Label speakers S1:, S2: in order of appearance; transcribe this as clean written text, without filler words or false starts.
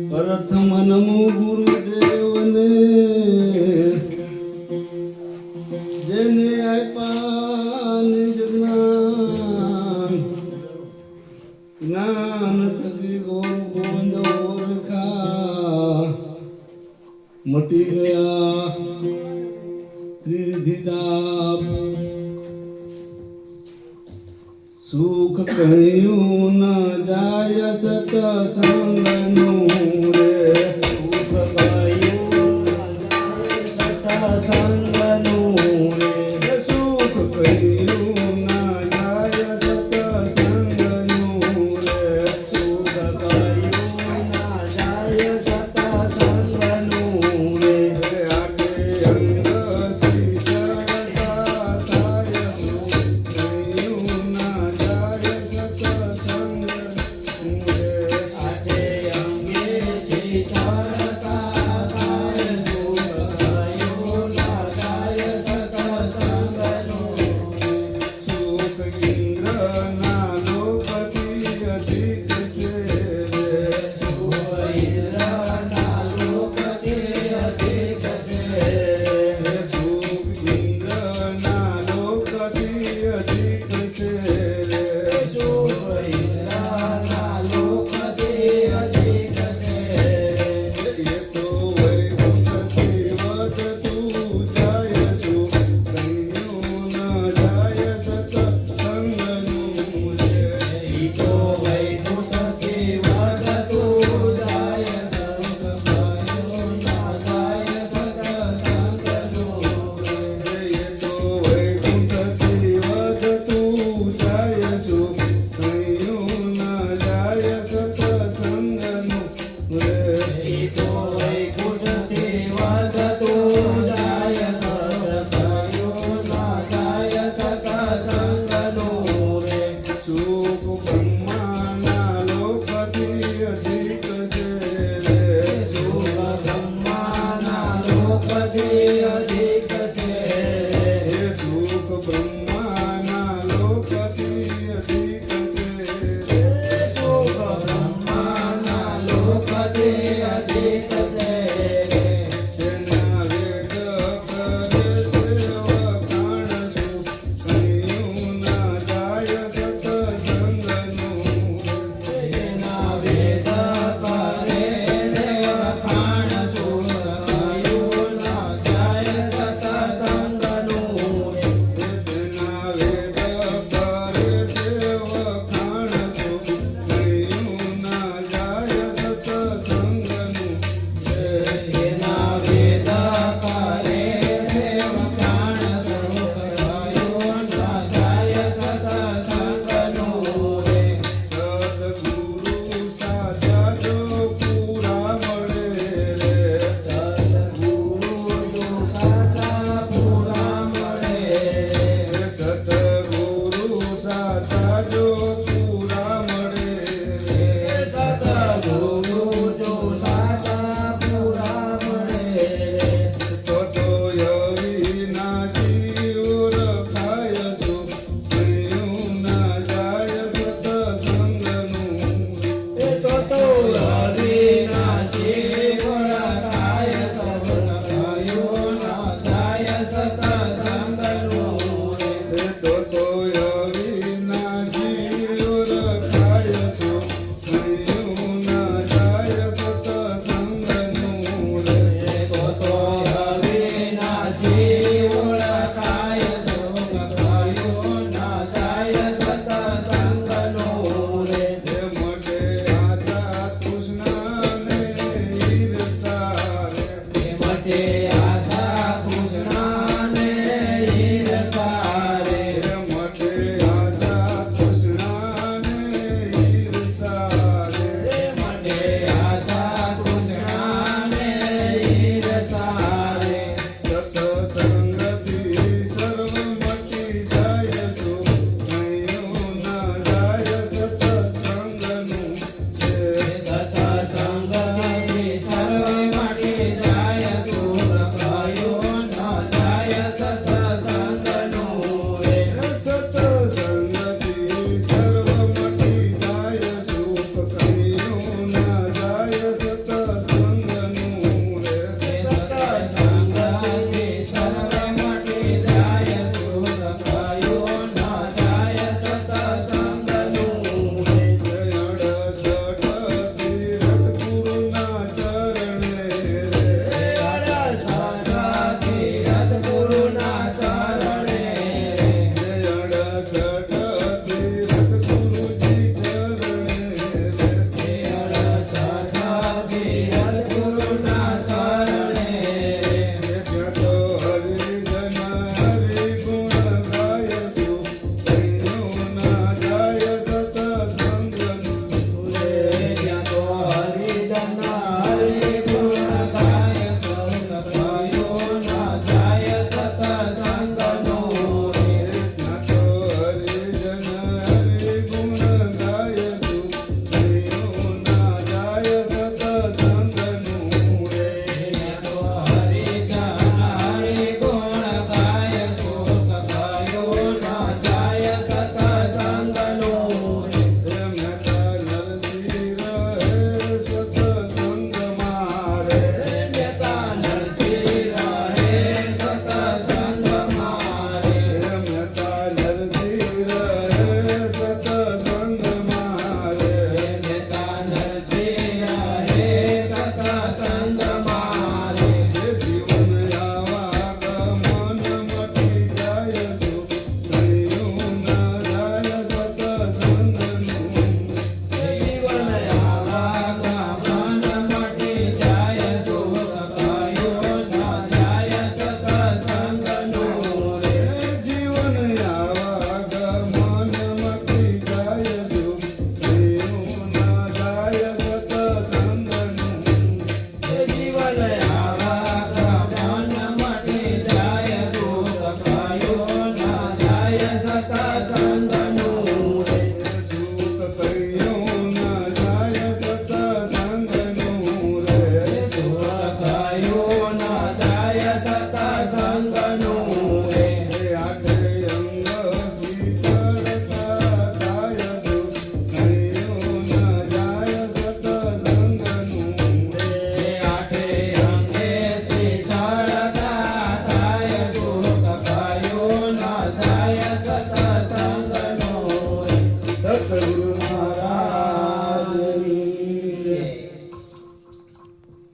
S1: પ્રથમ નમો ગુરુદેવને જેને આપ્યા નિજ જ્ઞાન થકી ગોવિંદ ઓળખા મટી ગયા ત્રિધિદાપ સુખ કહ્યું ન જાય સતસંગનું રે સુખ કહ્યું સતસંગનું રે સુખ કહ્યું ન જાય સતસંગનું રે સુખ કહ્યું ન જાય સતસંગનું રે આટે અંગ શ્રી સરતા થાય કહ્યું ન જાય સતસંગનું રે આટે અંગે શ્રી સરતા થાય સુખ કહ્યું ન જાય સતસંગનું સુખ ઇન્દ્રના લોકથી અધિક છે રે સુખ ઇન્દ્રના લોકથી અધિક છે સુખ ઇન્દ્રના લોકથી અધિક છે રે સુખ ઇન્દ્રના લોકથી અધિક છે એ તો વૈકુંઠથી વધતું જાય સુખ કહ્યું ન જાય સતસંગનું રે ઈ તો વૈકુંઠથી વધતું જાય સુખ કહ્યું ન જાય સતસંગનું રે એ તો વૈકુંઠથી વધતું જાય સુખ કહ્યું ન જાય સતસંગનું રે ઈ તો વૈકુંઠથી વધતું જાય સુખ કહ્યું ન જાય સતસંગનું રે સુખ બ્રહ્માના લોકથી અધિક છે રે સુખ બ્રહ્માના લોકથી અધિક છે રે સુખ બ્રહ્માના લોકથી અધિક છે રે સુખ બ્રહ્માના લોકથી અધિક છે તેના વેદ કરે સેવકાણ સુખ કહ્યું ન જાય સતસંગનું તેના વેદ કરે સેવકાણ સુખ કહ્યું ન જાય સતસંગનું તેના વેદ કરે સેવકાણ સુખ કહ્યું ન જાય સતસંગનું તેના વેદ કરે સેવકાણ સુખ કહ્યું ન જાય સતસંગનું રે સદગુરુ સાચા જો પૂરા મળે રે સદગુરુ જો સાચા પૂરા મળે સદગુરુ સાચા જો પૂરા મળે સદગુરુ જો સાચા પૂરા મળે તો અવિનાશી ઓળખાય સુખ કહ્યું ન જાય સતસંગનું તો અવિનાશી ઓળખાય સુખ કહ્યું ન જાય સતસંગનું તો અવિનાશી ઓળખાય સુખ કહ્યું ન જાય સતસંગનું રે તો અવિનાશી ઓળખાય સુખ કહ્યું ન જાય સતસંગનું રે મોટે આશા તૃષ્ણાને ઈર્ષા રે મોટે આશા તૃષ્ણાને ઈર્ષા રે મોટે સંગનું